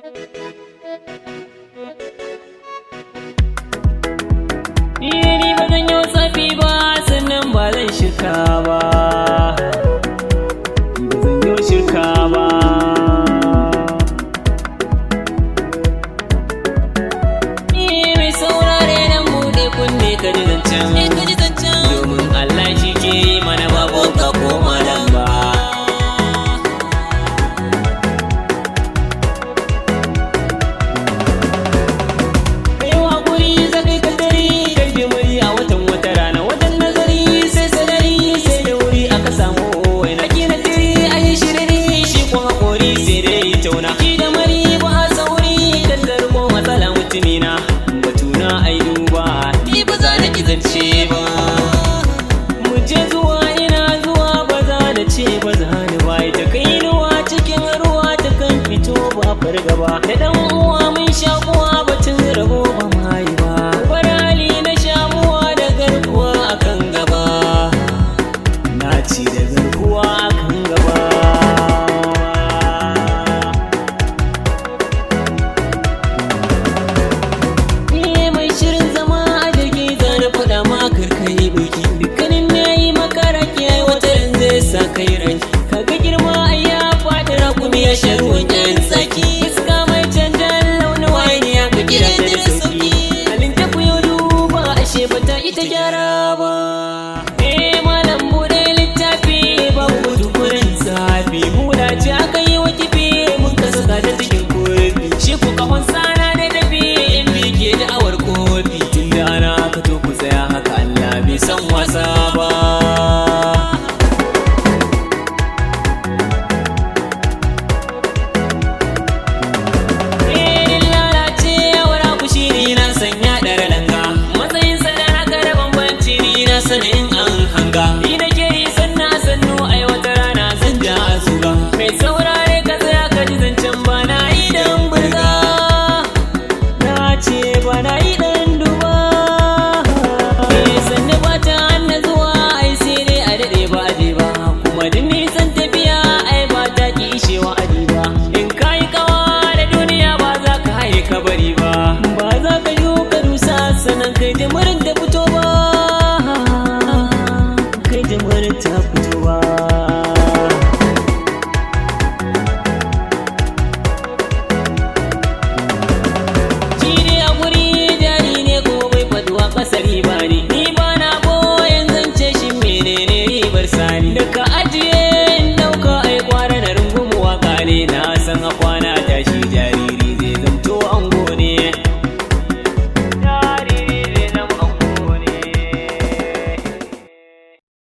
Ni ba zan yi tsafi ba sannan ba zan shirka ba, ba zan yi shirka ba. Mai saurare nan buɗe kunne ka ji zancen, domin Allah shi ke yi mana babu ka ko malam ba. Batuna ai duba ni ba za na kizance ba, mu je zuwa ina zuwa ba za na ce ba za ni ba. Ita kai ruwa cikin ruwa ta kan fito ba fargaba, da dan uwa mun sha kuwa batun rabo ba.